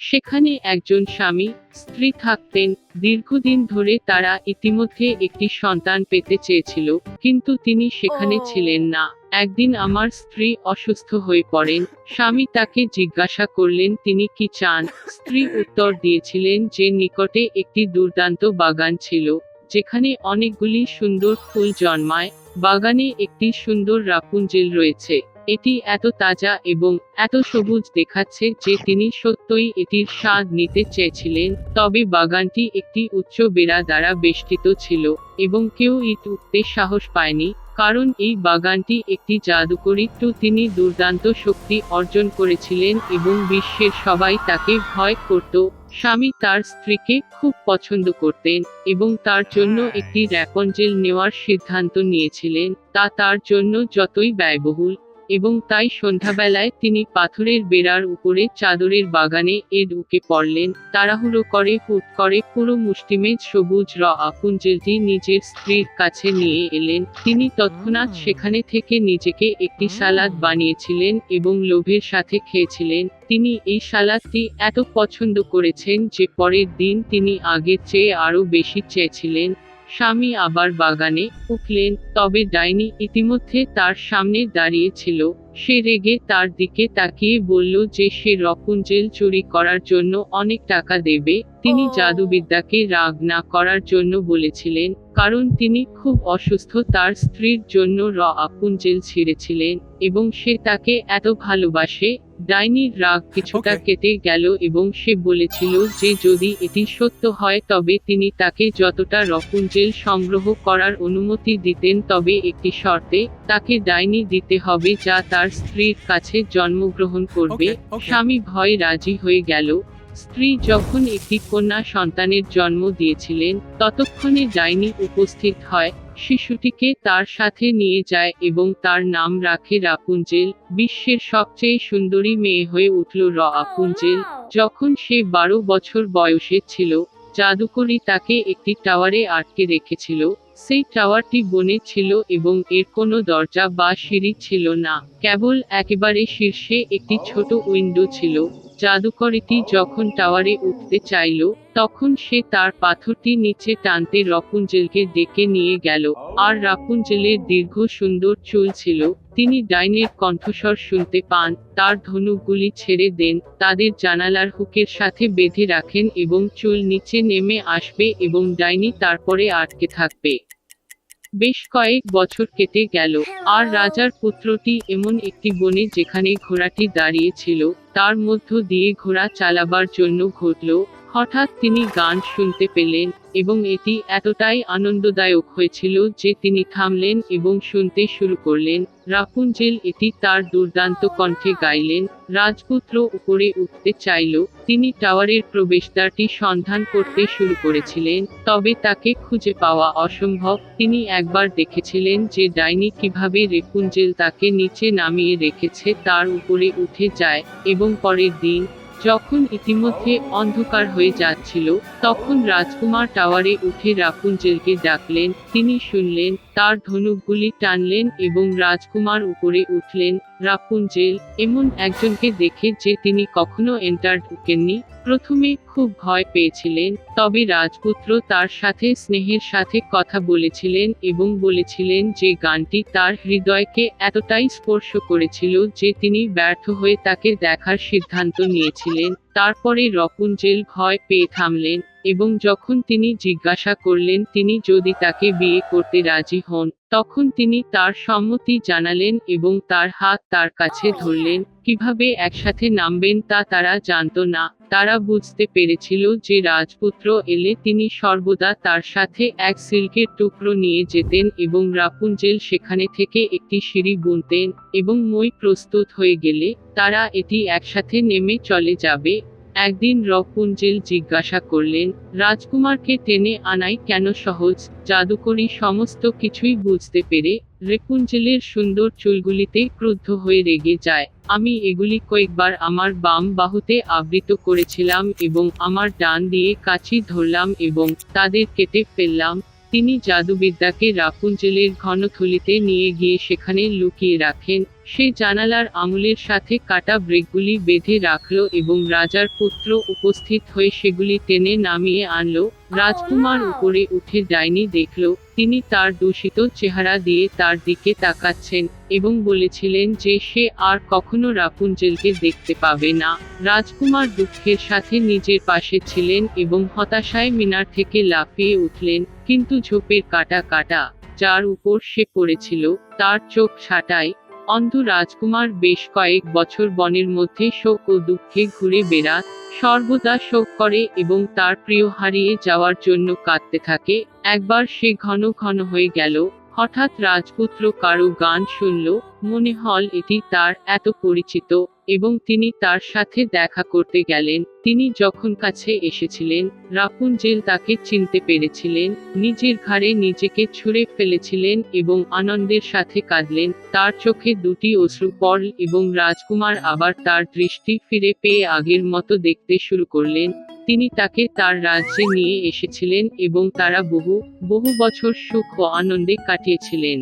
সেখানে একজন স্বামী স্ত্রী থাকতেন। দীর্ঘদিন ধরে তারা ইতিমধ্যে একটি সন্তান পেতে চেয়েছিল, কিন্তু তিনি সেখানে ছিলেন ও! না। একদিন আমার স্ত্রী অসুস্থ হয়ে পড়েন। স্বামী তাকে জিজ্ঞাসা করলেন তিনি কি চান। স্ত্রী উত্তর দিয়েছিলেন যে নিকটে একটি দুর্দান্ত বাগান ছিল, যেখানে অনেকগুলি সুন্দর ফুল জন্মায়। বাগানে একটি সুন্দর রাপুঞ্জেল রয়েছে। এটি এত তাজা এবং এত সবুজ দেখাচ্ছে যে তিনি সত্যই এটির স্বাদ নিতে চেয়েছিলেন। তবে বাগানটি একটি উচ্চ বেড়া দ্বারা বেষ্টিত ছিল, এবং কেউ ইট উঠতে সাহস পায়নি, কারণ এই বাগানটি একটি জাদুকরী। তিনি দুর্দান্ত শক্তি অর্জন করেছিলেন এবং বিশ্বের সবাই তাকে ভয় করত। স্বামী তার স্ত্রীকে খুব পছন্দ করতেন এবং তার জন্য একটি র্যাপঞ্জেল নেওয়ার সিদ্ধান্ত নিয়েছিলেন, তা তার জন্য যতই ব্যয়বহুল। এবং তাই সন্ধ্যাবেলায় তিনি পাথরের বেড়ার উপরে চাদরের বাগানে ঢুকে পড়লেন। তাড়াহুড়ো করে হুট করে পুরো মুষ্টিমেয় সবুজ রাপুঞ্জেলটি নিজের স্ত্রীর কাছে নিয়ে এলেন। তিনি তৎক্ষণাৎ সেখানে থেকে নিজেকে একটি সালাদ বানিয়েছিলেন এবং লোভের সাথে খেয়েছিলেন। তিনি এই সালাদটি এত পছন্দ করেছেন যে পরের দিন তিনি আগের চেয়ে আরও বেশি চেয়েছিলেন। স্বামী আবার বাগানে উঠলেন, তবে ডাইনি ইতিমধ্যে তার সামনে দাঁড়িয়ে ছিল। সে রেগে তার দিকে তাকিয়ে বলল যে সে রাপুঞ্জেল চুরি করার জন্য অনেক টাকা দেবে। তিনি ও! জাদুবিদ্যাকে রাগ না করার জন্য বলেছিলেন, কারণ তিনি খুব অসুস্থ। তার স্ত্রীর জন্য রাপুঞ্জেল ছিঁড়েছিলেন এবং সে তাকে এত ভালোবাসে। ডাইনির রাগ কিছুটা Okay. কেটে গেল এবং সে বলেছিল যে যদি এটি সত্য হয় তবে তিনি তাকে যতটা রাপুঞ্জেল সংগ্রহ করার অনুমতি দিতেন, তবে একটি শর্তে, তাকে ডাইনি দিতে হবে যা তার স্ত্রীর কাছে জন্মগ্রহণ করবে। Okay. স্বামী ভয়ে রাজি হয়ে গেল। স্ত্রী যখন একটি কন্যা সন্তানের জন্ম দিয়েছিলেন, ততক্ষণে ডাইনি উপস্থিত হয়, শিশুটিকে তার সাথে নিয়ে যায় এবং তার নাম রাখে রাপুঞ্জেল। বিশ্বের সবচেয়ে সুন্দরী মেয়ে হয়ে উঠল Oh, রাপুঞ্জেল। wow! যখন সে 12 বছর বয়সে ছিল, জাদুকরী তাকে একটি টাওয়ারে আটকে রেখেছিল। সেই টাওয়ারটি বনে ছিল এবং এর কোনো দরজা বা সিঁড়ি ছিল না, কেবল একেবারে শীর্ষে একটি ছোট উইন্ডো ছিল। জাদুকরীটি যখন টাওয়ারে উঠতে চাইল, তখন সে তার পাথরটি নিচে টানতে রাপুঞ্জেলকে ডেকে নিয়ে গেল। আর রাপুঞ্জেলের দীর্ঘ সুন্দর চুল ছিল। তিনি ডাইনির কণ্ঠস্বর শুনতে পান। তার ধনুকগুলি ছেড়ে দেন, তাদের জানালার হুকের সাথে বেঁধে রাখেন এবং চুল নিচে নেমে আসবে এবং ডাইনি তারপরে আটকে থাকবে। বেশ কয়েক বছর কেটে গেল, আর Hello! রাজার পুত্রটি এমন একটি বনে যেখানে ঘোড়াটি দাঁড়িয়ে ছিল, তার মধ্য দিয়ে ঘোড়া চালাবার জন্য ঘটল। হঠাৎ তিনি গান শুনতে পেলেন, এবং এটি এতটাই আনন্দদায়ক হয়েছিল যে তিনি থামলেন এবং শুনতে শুরু করলেন। রাপুঞ্জেল এটি তার দুর্দান্ত কণ্ঠে গাইলেন। রাজপুত্র উপরে উঠতে চাইল। তিনি টাওয়ারের প্রবেশদ্বারটি সন্ধান করতে শুরু করেছিলেন, তবে তাকে খুঁজে পাওয়া অসম্ভব। তিনি একবার দেখেছিলেন যে ডাইনি কিভাবে রেপুঞ্জেল তাকে নিচে নামিয়ে রেখেছে তার উপরে উঠে যায়, এবং পরের দিন, যখন ইতিমধ্যে অন্ধকার হয়ে যাচ্ছিল, তখন রাজকুমার টাওয়ারে উঠে রাপুঞ্জেলকে ডাকলেন। তিনি শুনলেন, তার ধনুকগুলি টানলেন এবং রাজকুমার উপরে উঠলেন। রাপুঞ্জেল এমন একজনকে দেখে যে তিনি কখনো ঢুকেননি, প্রথমে খুব ভয় পেয়েছিলেন, তবে রাজপুত্র তার সাথে স্নেহের সাথে কথা বলেছিলেন এবং বলেছিলেন যে গানটি তার হৃদয়কে এতটাই স্পর্শ করেছিল যে তিনি ব্যর্থ হয়ে তাকে দেখার সিদ্ধান্ত নিয়েছিলেন। তারপরে রাপুঞ্জেল ভয় পেয়ে থামলেন, এবং যখন তিনি জিজ্ঞাসা করলেন তিনি যদি তাকে বিয়ে করতে রাজি হন, তখন তিনি তার সম্মতি জানালেন এবং তার হাত তার কাছে Oh, ধরলেন। yeah. কিভাবে একসাথে নামবেন তা তারা জানত না। তারা বুঝতে পেরেছিল যে রাজপুত্র এলে তিনি সর্বদা তার সাথে এক সিল্কের টুকরো নিয়ে যেতেন এবং রাপুঞ্জেল সেখানে থেকে একটি সিঁড়ি বুনতেন, এবং মই প্রস্তুত হয়ে গেলে তারা এটি একসাথে নেমে চলে যাবে। একদিন রাপুঞ্জেল জিজ্ঞাসা করলেন, রাজকুমারকে টেনে আনাই কেন সহজ? জাদুকরী সমস্ত কিছুই বুঝতে পেরে রেপুঞ্জেলের সুন্দর চুলগুলিতে ক্রুদ্ধ হয়ে রেগে যায়। আমি এগুলি কয়েকবার আমার বাম বাহুতে আবৃত করেছিলাম এবং আমার ডান দিয়ে কাঁচি ধরলাম এবং তাদের কেটে ফেললাম। তিনি জাদুবিদ্যাকে রাপুঞ্জেলের ঘনথলিতে নিয়ে গিয়ে সেখানে লুকিয়ে রাখেন। সে জানালার আঙুলের সাথে কাটা ব্রেকগুলি বেঁধে রাখল এবং রাজার পুত্র উপস্থিত হয়ে সেগুলি টেনে নামিয়ে আনল। রাজকুমার উপরে উঠে ডাইনি দেখল তিনি তার দূষিত চেহারা দিয়ে তার দিকে তাকাচ্ছেন এবং বলেছিলেন যে সে আর কখনো রাপুনজেলকে দেখতে পাবে না। রাজকুমার দুঃখের সাথে নিজের পাশে ছিলেন এবং হতাশায় মিনার থেকে লাফিয়ে উঠলেন, কিন্তু ঝোপের কাটা যার উপর সে পড়েছিল তার চোখ ছাটায়। অন্ধ রাজকুমার বেশ কয়েক বছর বনের মধ্যে শোক ও দুঃখে ঘুরে বেড়াত, সর্বদা শোক করে এবং তার প্রিয় হারিয়ে যাওয়ার জন্য কাঁদতে থাকে। একবার সে ঘন হয়ে গেল। হঠাৎ রাজপুত্র কারো গান শুনল, মনে হল এটি তার এত পরিচিত, এবং তিনি তার সাথে দেখা করতে গেলেন। তিনি যখন কাছে এসেছিলেন, রাপুনজেল তাকে চিনতে পেরেছিলেন, নিজের ঘাড়ে নিজেকে ছুঁড়ে ফেলেছিলেন এবং আনন্দের সাথে কাঁদলেন। তার চোখে দুটি অশ্রু পড়ল এবং রাজকুমার আবার তার দৃষ্টি ফিরে পেয়ে আগের মতো দেখতে শুরু করলেন। তিনি তাকে তার রাজ্যে নিয়ে এসেছিলেন এবং তারা বহু বছর সুখ ও আনন্দে কাটিয়েছিলেন।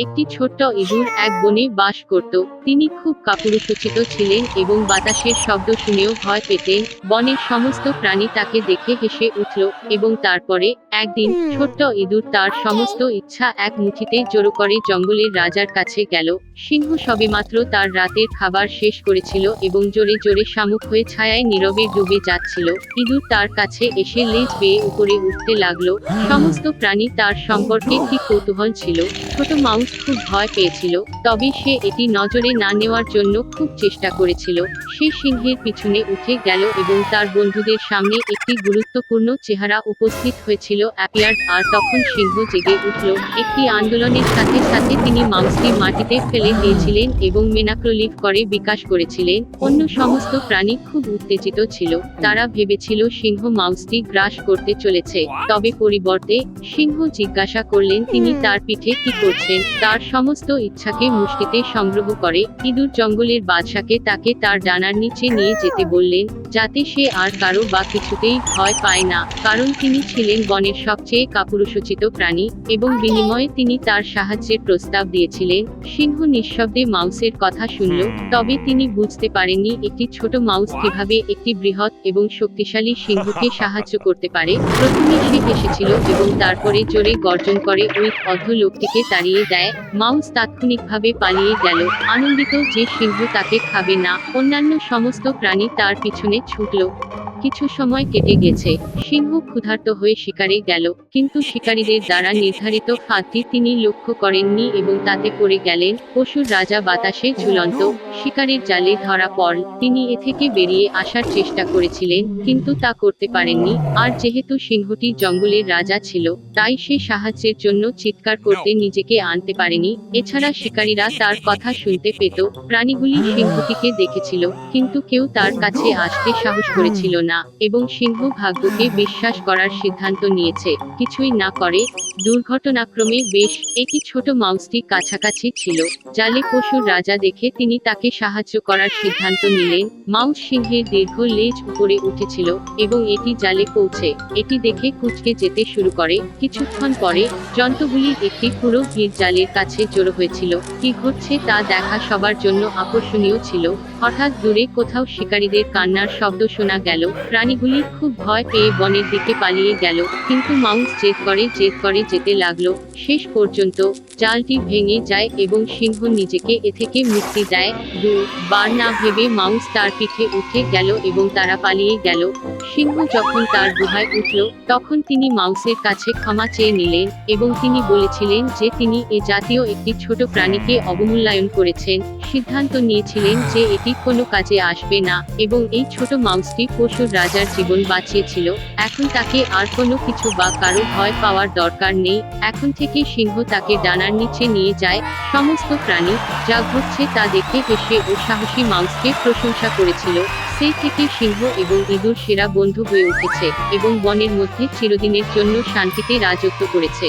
একটি ছোট্ট ইঁদুর এক বনে বাস করত। তিনি খুব কাপুরুষোচিত ছিলেন এবং বাতাসের শব্দ শুনেও ভয় পেতেন। বনের সমস্ত প্রাণী তাকে দেখে হেসে উঠল এবং তারপরে একদিন ছোট্ট ইঁদুর তার সমস্ত ইচ্ছা এক মুঠিতে জড়ো করে জঙ্গলের রাজার কাছে গেল। সিংহ সবেমাত্র তার রাতের খাবার শেষ করেছিল এবং জোরে শামুক হয়ে ছায়ায় নীরবে ডুবে যাচ্ছিল। ইঁদুর তার কাছে এসে লেজ বেয়ে উপরে উঠতে লাগলো। সমস্ত প্রাণী তার সম্পর্কে কি কৌতূহল ছিল। ছোট মাউস খুব ভয় পেয়েছিল, তবে সে এটি নজরে না নেওয়ার জন্য খুব চেষ্টা করেছিল। সে সিংহের পিছনে উঠে গেল এবং তার বন্ধুদের সামনে একটি গুরুত্বপূর্ণ চেহারা উপস্থিত হয়েছিল অ্যাপিয়ার্ড। আর তখন সিংহ জেগে উঠল। একটি আন্দোলনের সাথে তিনি মাউসটি মাটিতে ফেলে দিয়েছিলেন এবং মেনাক্রোলিভ করে বিকাশ করেছিলেন। অন্য সমস্ত প্রাণী খুব উত্তেজিত ছিল। তারা ভেবেছিল সিংহ মাউসটি গ্রাস করতে চলেছে, তবে পরিবর্তে সিংহ জিজ্ঞাসা করলেন তিনি তার পিঠে কি করছেন। তার সমস্ত ইচ্ছাকে মুষ্টিতে সংগ্রহ করে ইঁদুর জঙ্গলের বাদশাকে তাকে তার ডানার নিচে নিয়ে যেতে বললেন, যাতে সে আর কারো বা কিছুতেই ভয় পায় না, কারণ তিনি ছিলেন বনের সবচেয়ে কাপুরুষোচিত প্রাণী এবং বিনিময়ে তিনি তার সাহায্যের প্রস্তাব দিয়েছিলেন। সিংহ নিঃশব্দে মাউসের কথা শুনল, তবে তিনি বুঝতে পারেননি একটি ছোট মাউস কিভাবে একটি বৃহৎ এবং শক্তিশালী সিংহকে সাহায্য করতে পারে। প্রথমে সে হেসেছিল এবং তারপরে জোরে গর্জন করে ওই অন্ধ লোকটিকে তাড়িয়ে দেয়। মাউস তাৎক্ষণিকভাবে পালিয়ে গেল, আনন্দিত যে সিংহ তাকে খাবে না। অন্যান্য সমস্ত প্রাণী তার পিছনে ছুটল। কিছু সময় কেটে গেছে। সিংহ ক্ষুধার্ত হয়ে শিকারে গেল, কিন্তু শিকারীদের দ্বারা নির্ধারিত ফাঁদটি তিনি লক্ষ্য করেননি এবং তাতে পড়ে গেলেন। পশুর রাজা বাতাসে ঝুলন্ত শিকারের জালে ধরা পড়ল। তিনি এ থেকে বেরিয়ে আসার চেষ্টা করেছিলেন, কিন্তু তা করতে পারেননি। আর যেহেতু সিংহটি জঙ্গলের রাজা ছিল, তাই সে সাহায্যের জন্য চিৎকার করতে নিজেকে আনতে পারেনি। এছাড়া শিকারীরা তার কথা শুনতে পেত। প্রাণীগুলি সিংহটিকে দেখেছিল, কিন্তু কেউ তার কাছে আসতে সাহস করেছিল না এবং সিংহ ভাগ্যকে বিশ্বাস করার সিদ্ধান্ত নিয়েছে, কিছুই না করে। দুর্ঘটনাক্রমে বেশ একটি ছোট মাউসটি কাছাকাছি ছিল। জালে পশুর রাজা দেখে তিনি তাকে সাহায্য করার সিদ্ধান্ত নিলেন। মাউস সিংহের দীর্ঘ লেজ উপরে উঠেছিল এবং এটি জালে পৌঁছে এটি দেখে কুঁচকে যেতে শুরু করে। কিছুক্ষণ পরে জন্তুগুলির একটি পুরো ভিড় জালের কাছে জড়ো হয়েছিল। কি ঘটছে তা দেখা সবার জন্য আকর্ষণীয় ছিল। হঠাৎ দূরে কোথাও শিকারীদের কান্নার শব্দ শোনা গেল। প্রাণীগুলি খুব ভয় পেয়ে বনের দিকে পালিয়ে গেল, কিন্তু মাউস জেদ করে যেতে লাগলো। শেষ পর্যন্ত জালটি ভেঙে যায় এবং সিংহ নিজেকে এ থেকে মুক্তি দেয়। বার না ভেবে মাউস তার পিঠে উঠে গেল এবং তারা পালিয়ে গেল। সিংহ যখন তার গুহায় উঠল, তখন তিনি মাউসের কাছে ক্ষমা চেয়ে নিলেন এবং তিনি বলেছিলেন যে তিনি এ জাতীয় একটি ছোট প্রাণীকে অবমূল্যায়ন করেছেন, সিদ্ধান্ত নিয়েছিলেন যে এটি কোনো কাজে আসবে না এবং এই ছোট মাউসটি পশুর রাজার জীবন বাঁচিয়েছিল। এখন তাকে আর কোনো কিছু বা কারো ভয় পাওয়ার দরকার নেই। এখন থেকে সিংহ তাকে ডানার নিচে নিয়ে যায়। সমস্ত প্রাণী যা ঘটছে তা দেখে হেসে ও সাহসী মাউসকে প্রশংসা করেছিল। সেই থেকে সিংহ এবং ইঁদুর সেরা বন্ধু হয়ে উঠেছে এবং বনের মধ্যে চিরদিনের জন্য শান্তিতে রাজত্ব করেছে।